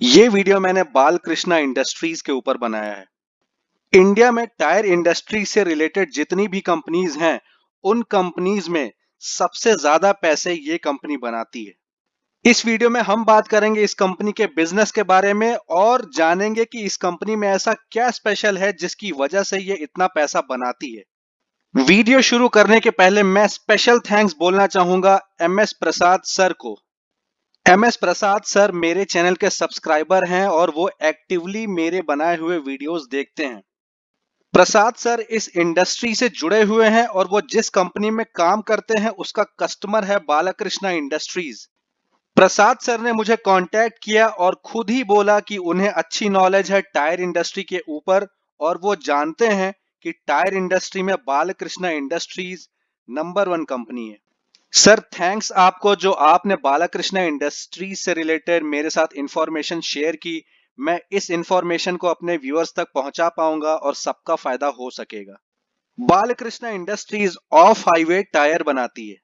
ये वीडियो मैंने बालकृष्णा इंडस्ट्रीज के ऊपर बनाया है। इंडिया में टायर इंडस्ट्री से रिलेटेड जितनी भी कंपनीज हैं, उन कंपनीज में सबसे ज्यादा पैसे ये कंपनी बनाती है। इस वीडियो में हम बात करेंगे इस कंपनी के बिजनेस के बारे में और जानेंगे कि इस कंपनी में ऐसा क्या स्पेशल है जिसकी वजह से ये इतना पैसा बनाती है। वीडियो शुरू करने के पहले मैं स्पेशल थैंक्स बोलना चाहूंगा एम एस प्रसाद सर को। एम एस प्रसाद सर मेरे चैनल के सब्सक्राइबर हैं और वो एक्टिवली मेरे बनाए हुए वीडियोस देखते हैं। प्रसाद सर इस इंडस्ट्री से जुड़े हुए हैं और वो जिस कंपनी में काम करते हैं उसका कस्टमर है बालकृष्णा इंडस्ट्रीज। प्रसाद सर ने मुझे कांटेक्ट किया और खुद ही बोला कि उन्हें अच्छी नॉलेज है टायर इंडस्ट्री के ऊपर और वो जानते हैं कि टायर इंडस्ट्री में बालकृष्णा इंडस्ट्रीज नंबर 1 कंपनी है। सर थैंक्स आपको जो आपने बालाकृष्णा इंडस्ट्रीज से रिलेटेड मेरे साथ इंफॉर्मेशन शेयर की। मैं इस इंफॉर्मेशन को अपने व्यूअर्स तक पहुंचा पाऊंगा और सबका फायदा हो सकेगा। Balkrishna industries of highway tyre बनाती है।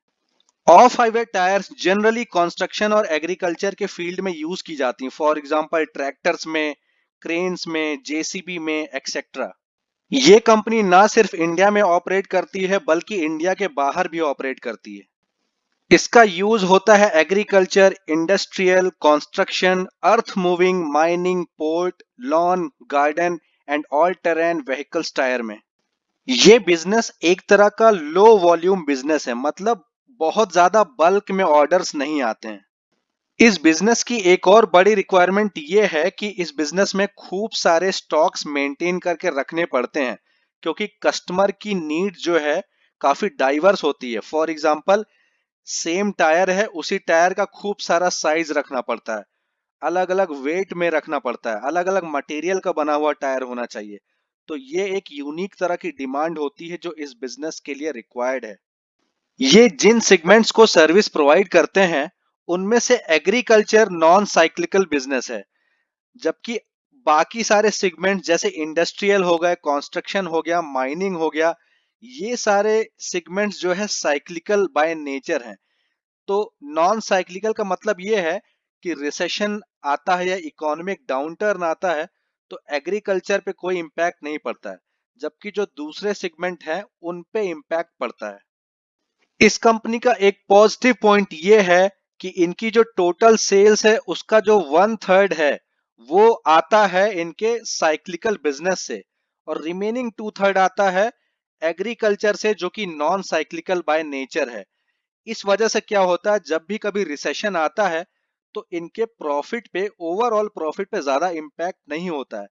Of highway tyres generally construction और एग्रीकल्चर के फील्ड में यूज की जाती हैं, फॉर एग्जांपल ट्रैक्टर्स में, क्रेन्स में, जेसीबी में एक्सेट्रा। ये कंपनी ना सिर्फ इंडिया में ऑपरेट करती है बल्कि इंडिया के बाहर भी ऑपरेट करती है। इसका यूज होता है agriculture, industrial, construction, earth moving, mining, port, lawn, garden and all terrain vehicles tyre में। ये बिजनेस एक तरह का लो वॉल्यूम बिजनेस है, मतलब बहुत ज्यादा बल्क में ऑर्डर्स नहीं आते हैं। इस बिजनेस की एक और बड़ी रिक्वायरमेंट ये है कि इस बिजनेस में खूब सारे स्टॉक्स मेंटेन करके रखने पड़ते हैं, क्योंकि कस्टमर की नीड जो है काफी डाइवर्स होती है। फॉर एग्जांपल, सेम टायर है, उसी टायर का खूब सारा साइज रखना पड़ता है, अलग अलग वेट में रखना पड़ता है, अलग अलग मटेरियल का बना हुआ टायर होना चाहिए। तो ये एक यूनिक तरह की डिमांड होती है जो इस बिजनेस के लिए रिक्वायर्ड है। ये जिन सेगमेंट्स को सर्विस प्रोवाइड करते हैं उनमें से एग्रीकल्चर नॉन साइक्लिकल बिजनेस है, जबकि बाकी सारे सेगमेंट जैसे इंडस्ट्रियल हो गए, कंस्ट्रक्शन हो गया, माइनिंग हो गया, ये सारे सेगमेंट्स जो है साइक्लिकल बाय नेचर हैं। तो नॉन साइक्लिकल का मतलब ये है कि रिसेशन आता है या इकोनॉमिक डाउनटर्न आता है तो एग्रीकल्चर पे कोई इम्पैक्ट नहीं पड़ता है, जबकि जो दूसरे सेगमेंट हैं उन पे इम्पैक्ट पड़ता है। इस कंपनी का एक पॉजिटिव पॉइंट ये है कि इनकी जो टोटल सेल्स है उसका जो 1/3 है वो आता है इनके साइक्लिकल बिजनेस से और रिमेनिंग 2/3 आता है एग्रीकल्चर से, जो कि नॉन साइक्लिकल बाय नेचर है। इस वजह से क्या होता है, जब भी कभी रिसेशन आता है तो इनके प्रॉफिट पे, ओवरऑल प्रॉफिट पे ज्यादा इम्पैक्ट नहीं होता है,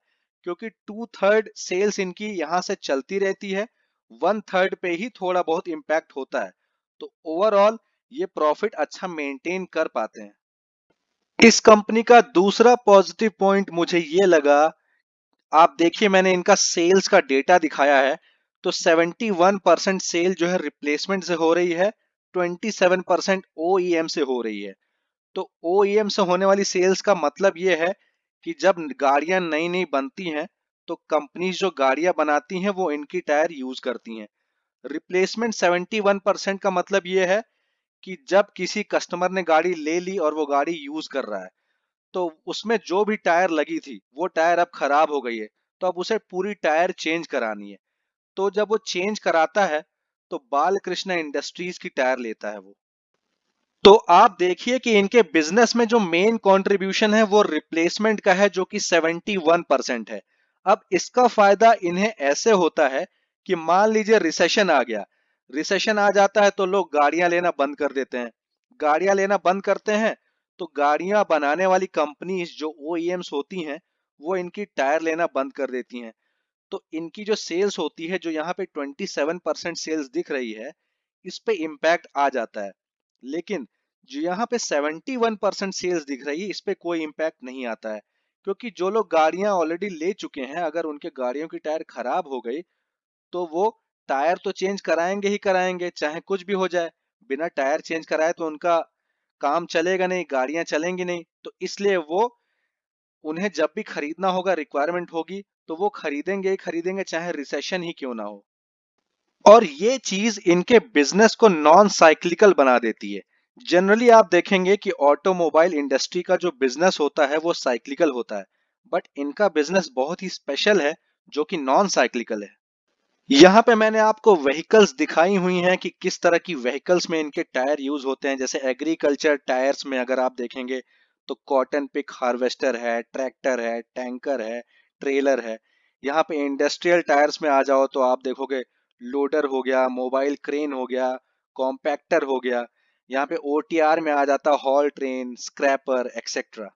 क्योंकि 2/3 सेल्स इनकी यहां से चलती रहती है, 1/3 पे ही थोड़ा बहुत इम्पैक्ट होता है। तो ओवरऑल ये प्रॉफिट अच्छा मेंटेन कर पाते हैं। इस कंपनी का दूसरा पॉजिटिव पॉइंट मुझे ये लगा, आप देखिए मैंने इनका सेल्स का डेटा दिखाया है, तो 71% सेल जो है रिप्लेसमेंट से हो रही है, 27% ओईएम से हो रही है। तो ओईएम से होने वाली सेल्स का मतलब ये है कि जब गाड़ियां नई नई बनती हैं तो कंपनीज जो गाड़ियां बनाती हैं वो इनकी टायर यूज करती हैं। रिप्लेसमेंट 71% का मतलब ये है कि जब किसी कस्टमर ने गाड़ी ले ली और वो गाड़ी यूज कर रहा है तो उसमें जो भी टायर लगी थी वो टायर अब खराब हो गई है, तो अब उसे पूरी टायर चेंज करानी है। तो जब वो चेंज कराता है तो बालकृष्णा इंडस्ट्रीज की टायर लेता है वो। तो आप देखिए कि इनके बिजनेस में जो मेन कंट्रीब्यूशन है वो रिप्लेसमेंट का है, जो कि 71% है। अब इसका फायदा इन्हें ऐसे होता है कि मान लीजिए रिसेशन आ गया, रिसेशन आ जाता है तो लोग गाड़ियां लेना बंद कर देते हैं। गाड़ियां लेना बंद करते हैं तो गाड़ियां बनाने वाली कंपनीज जो ओईएम्स होती हैं वो इनकी टायर लेना बंद कर देती हैं। तो इनकी जो सेल्स होती है, जो यहाँ पे 27% सेल्स दिख रही है, इस पे इम्पैक्ट आ जाता है। लेकिन जो यहाँ पे 71% सेल्स दिख रही है इस पे कोई इम्पैक्ट नहीं आता है, क्योंकि जो लोग गाड़ियां ऑलरेडी ले चुके हैं अगर उनके गाड़ियों की टायर खराब हो गई तो वो टायर तो चेंज कराएंगे ही कराएंगे, चाहे कुछ भी हो जाए। बिना टायर चेंज कराए तो उनका काम चलेगा नहीं, गाड़ियां चलेंगी नहीं। तो इसलिए वो, उन्हें जब भी खरीदना होगा, रिक्वायरमेंट होगी, तो वो खरीदेंगे ही खरीदेंगे, चाहे रिसेशन ही क्यों ना हो। और ये चीज इनके बिजनेस को नॉन साइक्लिकल बना देती है। जनरली आप देखेंगे कि ऑटोमोबाइल इंडस्ट्री का जो बिजनेस होता है वो साइक्लिकल होता है, बट इनका बिजनेस बहुत ही स्पेशल है जो कि नॉन साइक्लिकल है। यहाँ पे मैंने आपको व्हीकल्स दिखाई हुई हैं कि किस तरह की व्हीकल्स में इनके टायर यूज होते हैं। जैसे एग्रीकल्चर टायर्स में अगर आप देखेंगे तो कॉटन पिक हार्वेस्टर है, ट्रैक्टर है, टैंकर है, ट्रेलर है। यहाँ पे इंडस्ट्रियल टायर्स में आ जाओ तो आप देखोगे लोडर हो गया, मोबाइल क्रेन हो गया, कॉम्पैक्टर हो गया। यहाँ पे ओटीआर में आ जाता हॉल ट्रेन, स्क्रैपर एक्सेट्रा।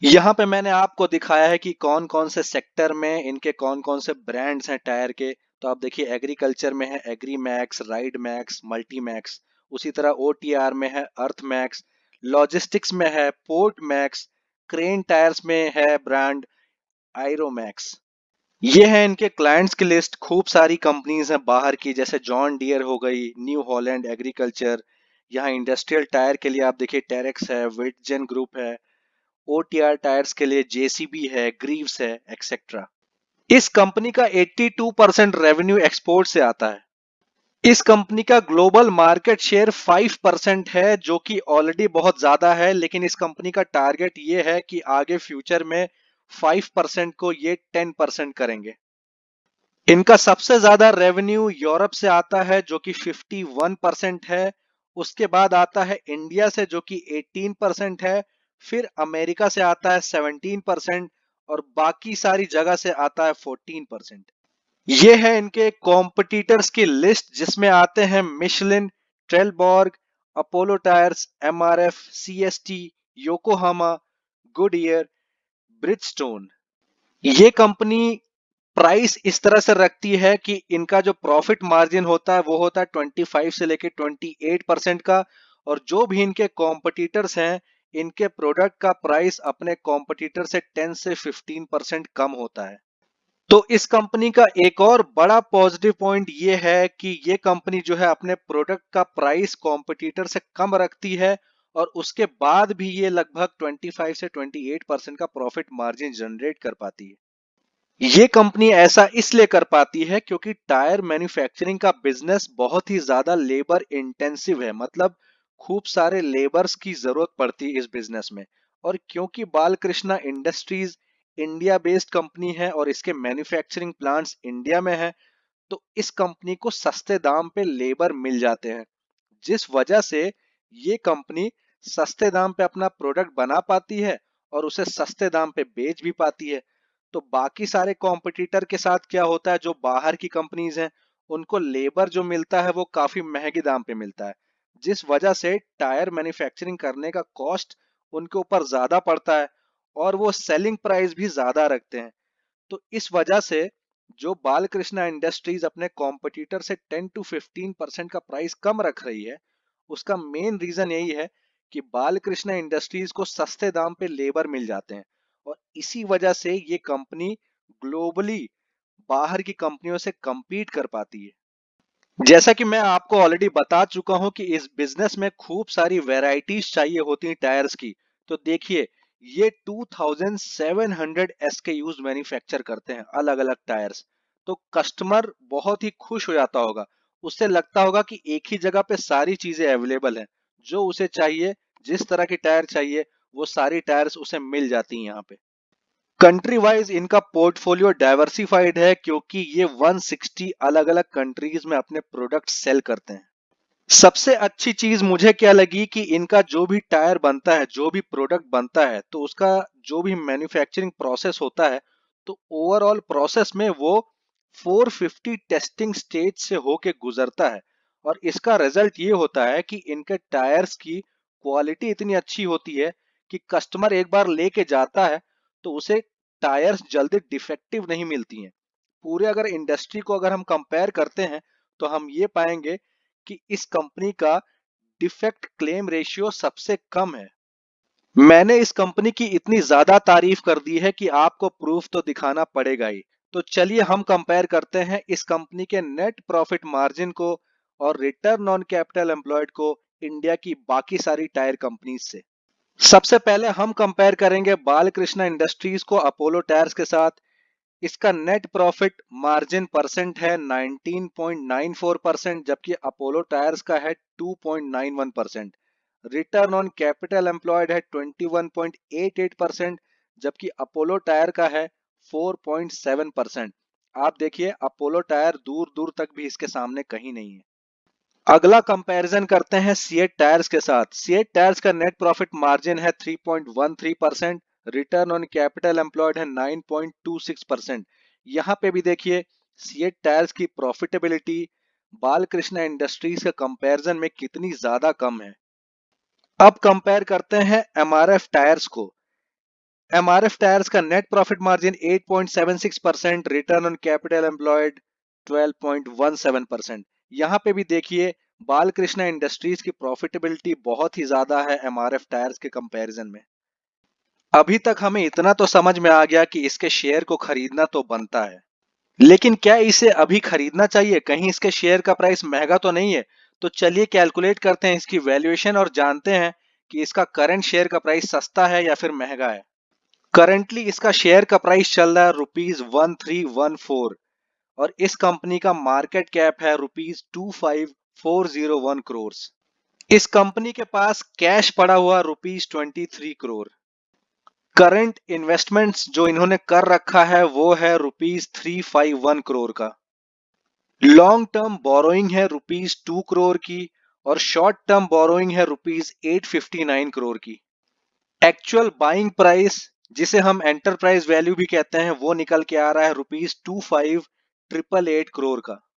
यहाँ पे मैंने आपको दिखाया है कि कौन कौन से सेक्टर में इनके कौन कौन से ब्रांड्स हैं टायर के। तो आप देखिए एग्रीकल्चर में है agri max, ride max, multi max. उसी तरह ओटीआर में है अर्थ मैक्स, लॉजिस्टिक्स में है पोर्ट मैक्स, क्रेन टायर्स में है ब्रांड आयरोमैक्स। ये है इनके क्लाइंट्स की लिस्ट। खूब सारी कंपनीज हैं बाहर की, जैसे जॉन डियर हो गई, न्यू हॉलैंड एग्रीकल्चर। यहाँ इंडस्ट्रियल टायर के लिए आप देखिए टेरेक्स है, विटजेन ग्रुप है। ओटीआर टायर्स के लिए जेसीबी है, ग्रीव्स है एक्सेट्रा। इस कंपनी का 82% रेवेन्यू एक्सपोर्ट से आता है। इस कंपनी का ग्लोबल मार्केट शेयर 5% है, जो कि ऑलरेडी बहुत ज्यादा है, लेकिन इस कंपनी का टारगेट ये है कि आगे फ्यूचर में 5% को ये 10% करेंगे। इनका सबसे ज्यादा रेवेन्यू यूरोप से आता है जो कि 51% है। उसके बाद आता है इंडिया से जो कि 18% है। फिर अमेरिका से आता है 17% और बाकी सारी जगह से आता है 14%। ये है इनके कॉम्पिटिटर्स की लिस्ट, जिसमें आते हैं Michelin, Trelleborg, Apollo tyres, MRF, CST, Yokohama, Goodyear, Bridgestone. ये कंपनी प्राइस इस तरह से रखती है कि इनका जो प्रॉफिट मार्जिन होता है वो होता है 25 से लेके 28% का। और जो भी इनके कॉम्पिटिटर्स हैं, इनके प्रोडक्ट का प्राइस अपने कॉम्पिटिटर से 10 से 15% कम होता है। तो इस कंपनी का एक और बड़ा पॉजिटिव पॉइंट ये है कि ये कंपनी जो है अपने प्रोडक्ट का प्राइस कॉम्पिटिटर से कम रखती है, और उसके बाद भी ये लगभग 25 से 28% का प्रॉफिट मार्जिन जनरेट कर पाती है। ये कंपनी ऐसा इसलिए कर पाती है क्योंकि टायर मैन्युफैक्चरिंग का बिजनेस बहुत ही ज्यादा लेबर इंटेंसिव है। मतलब खूब सारे लेबर्स की जरूरत पड़ती है इस बिजनेस में। और क्योंकि Balkrishna industries India based company है और इसके मैन्युफैक्चरिंग प्लांट्स इंडिया में है, तो इस कंपनी को सस्ते दाम पे लेबर मिल जाते हैं, जिस वजह से ये कंपनी सस्ते दाम पे अपना प्रोडक्ट बना पाती है और उसे सस्ते दाम पे बेच भी पाती है। तो बाकी सारे कॉम्पिटिटर के साथ क्या होता है, जो बाहर की कंपनीज हैं, उनको लेबर जो मिलता है वो काफी महंगे दाम पे मिलता है, जिस वजह से टायर मैन्युफैक्चरिंग करने का कॉस्ट उनके ऊपर ज्यादा पड़ता है और वो सेलिंग प्राइस भी ज्यादा रखते हैं। तो इस वजह से जो बालकृष्णा इंडस्ट्रीज अपने कॉम्पिटिटर से 10 to 15% का प्राइस कम रख रही है, उसका मेन रीजन यही है कि बालकृष्णा इंडस्ट्रीज को सस्ते दाम पे लेबर मिल जाते हैं। और इसी वजह से ये कंपनी ग्लोबली बाहर की कंपनियों से compete कर पाती है। जैसा कि मैं आपको ऑलरेडी बता चुका हूं कि इस बिजनेस में खूब सारी वैरायटीज चाहिए होती हैं टायर्स की। तो देखिए, ये 2700 एसकेयूज मैन्युफैक्चर करते हैं अलग अलग टायर्स। तो कस्टमर बहुत ही खुश हो जाता होगा, उससे लगता होगा कि एक ही जगह पे सारी चीजें अवेलेबल हैं। जो उसे चाहिए, जिस तरह की टायर चाहिए, वो सारी टायर्स उसे मिल जाती हैं यहाँ पे। कंट्री वाइज इनका पोर्टफोलियो डाइवर्सिफाइड है क्योंकि ये 160 अलग अलग कंट्रीज में अपने प्रोडक्ट सेल करते हैं। सबसे अच्छी चीज मुझे क्या लगी कि इनका जो भी टायर बनता है, जो भी प्रोडक्ट बनता है, तो उसका जो भी मैन्युफैक्चरिंग प्रोसेस होता है, तो ओवरऑल प्रोसेस में वो 450 टेस्टिंग स्टेज से होके गुजरता है। और इसका रिजल्ट ये होता है कि इनके टायर्स की क्वालिटी इतनी अच्छी होती है कि कस्टमर एक बार लेके जाता है तो उसे टायर्स जल्दी डिफेक्टिव नहीं मिलती हैं। पूरे अगर इंडस्ट्री को अगर हम कंपेयर करते हैं, तो हम ये पाएंगे कि इस कंपनी का डिफेक्ट क्लेम रेशियो सबसे कम है। मैंने इस कंपनी की इतनी ज्यादा तारीफ कर दी है कि आपको प्रूफ तो दिखाना पड़ेगा ही। तो चलिए हम कंपेयर करते हैं इस कंपनी के नेट प्रॉफिट मार्जिन को और रिटर्न ऑन कैपिटल एम्प्लॉयड को इंडिया की बाकी सारी टायर कंपनीज से। सबसे पहले हम कंपेयर करेंगे बालकृष्णा इंडस्ट्रीज को अपोलो टायर्स के साथ। इसका नेट प्रॉफिट मार्जिन परसेंट है 19.94%, जबकि अपोलो टायर्स का है 2.91%। रिटर्न ऑन कैपिटल एम्प्लॉयड है 21.88%, जबकि अपोलो टायर का है 4.7%। आप देखिए अपोलो टायर दूर दूर तक भी इसके सामने कहीं नहीं है। अगला कंपैरिजन करते हैं सीएट टायर्स के साथ। सीएट टायर्स का नेट प्रॉफिट मार्जिन है 3.13%, रिटर्न ऑन कैपिटल एम्प्लॉयड है 9.26%। यहाँ पे भी देखिए सीएट टायर्स की प्रॉफिटेबिलिटी बालकृष्ण इंडस्ट्रीज के कंपैरिजन में कितनी ज्यादा कम है। अब कंपेयर करते हैं एमआरएफ टायर्स को। एमआरएफ टायर्स का net profit margin 8.76%, return on capital employed 12.17%। यहाँ पे भी देखिए बालकृष्ण इंडस्ट्रीज की प्रॉफिटेबिलिटी बहुत ही ज्यादा है एमआरएफ टायर्स के कंपैरिजन में। अभी तक हमें इतना तो समझ में आ गया कि इसके शेयर को खरीदना तो बनता है, लेकिन क्या इसे अभी खरीदना चाहिए? कहीं इसके शेयर का प्राइस महंगा तो नहीं है? तो चलिए कैलकुलेट करते हैं इसकी वैल्यूएशन और जानते हैं कि इसका करंट शेयर का प्राइस सस्ता है या फिर महंगा है। करंटली इसका शेयर का प्राइस चल रहा है ₹1314 और इस कंपनी का मार्केट कैप है ₹25401 करोड़। इस कंपनी के पास कैश पड़ा हुआ ₹23 करोड़। करंट इन्वेस्टमेंट्स जो इन्होंने कर रखा है वो है ₹351 करोड़ का। लॉन्ग टर्म बोरोइंग है ₹2 करोड़ की और शॉर्ट टर्म बोरोइंग है ₹859 करोड़ की। एक्चुअल बाइंग प्राइस जिसे हम एंटरप्राइज वैल्यू भी कहते हैं वो निकल के आ रहा है ₹25,888 करोड़ का।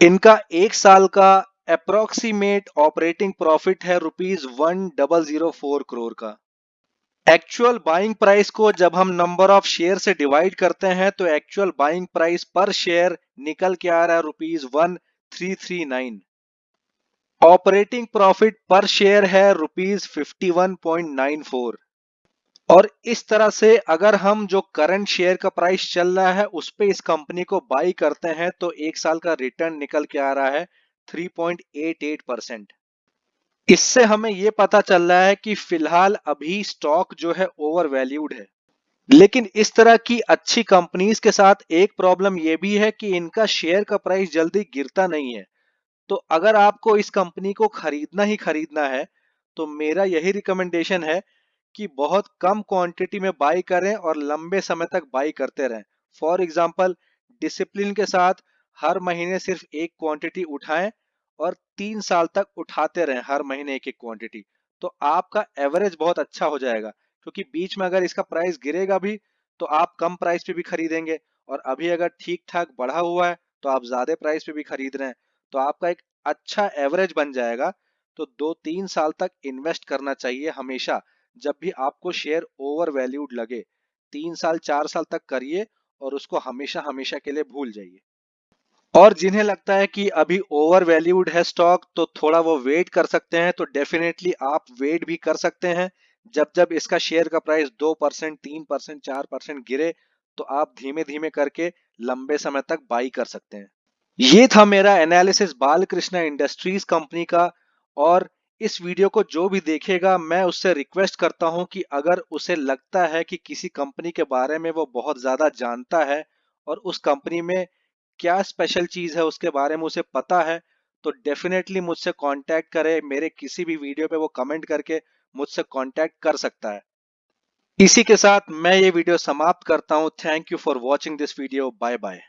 इनका एक साल का अप्रोक्सीमेट ऑपरेटिंग प्रॉफिट है ₹1004 करोड़ का। एक्चुअल बाइंग प्राइस को जब हम नंबर ऑफ शेयर से डिवाइड करते हैं तो एक्चुअल बाइंग प्राइस पर शेयर निकल के आ रहा है ₹1339। ऑपरेटिंग प्रॉफिट पर शेयर है ₹51.94। और इस तरह से अगर हम जो करंट शेयर का प्राइस चल रहा है उस पे इस कंपनी को बाई करते हैं तो एक साल का रिटर्न निकल के आ रहा है 3.88%। इससे हमें यह पता चल रहा है कि फिलहाल अभी स्टॉक जो है ओवर वैल्यूड है। लेकिन इस तरह की अच्छी कंपनीज के साथ एक प्रॉब्लम यह भी है कि इनका शेयर का प्राइस जल्दी गिरता नहीं है। तो अगर आपको इस कंपनी को खरीदना ही खरीदना है तो मेरा यही रिकमेंडेशन है कि बहुत कम क्वांटिटी में बाई करें और लंबे समय तक बाई करते रहें। फॉर एग्जांपल डिसिप्लिन के साथ हर महीने सिर्फ एक क्वांटिटी उठाएं और 3 साल तक उठाते रहें हर महीने एक एक क्वांटिटी। तो आपका एवरेज बहुत अच्छा हो जाएगा, क्योंकि बीच में अगर इसका प्राइस गिरेगा भी तो आप कम प्राइस पे भी खरीदेंगे और अभी अगर ठीक ठाक बढ़ा हुआ है तो आप ज्यादा प्राइस पे भी खरीद रहे हैं, तो आपका एक अच्छा एवरेज बन जाएगा। तो 2-3 साल तक इन्वेस्ट करना चाहिए हमेशा। जब भी आपको शेयर ओवर वैल्यूड लगे 3 साल 4 साल तक करिए और उसको हमेशा हमेशा के लिए भूल जाइए। और जिन्हें लगता है कि अभी ओवर वैल्यूड है स्टॉक तो थोड़ा वो वेट कर सकते हैं, तो डेफिनेटली आप वेट भी कर सकते हैं। जब जब इसका शेयर का प्राइस 2%, 3%, 4% गिरे तो आप धीमे धीमे करके लंबे समय तक बाई कर सकते हैं। ये था मेरा एनालिसिस बालकृष्ण इंडस्ट्रीज कंपनी का। और इस वीडियो को जो भी देखेगा मैं उससे रिक्वेस्ट करता हूं कि अगर उसे लगता है कि किसी कंपनी के बारे में वो बहुत ज्यादा जानता है और उस कंपनी में क्या स्पेशल चीज है उसके बारे में उसे पता है, तो डेफिनेटली मुझसे कांटेक्ट करे। मेरे किसी भी वीडियो पे वो कमेंट करके मुझसे कांटेक्ट कर सकता है। इसी के साथ मैं ये वीडियो समाप्त करता हूं। Thank you for watching this video. Bye bye.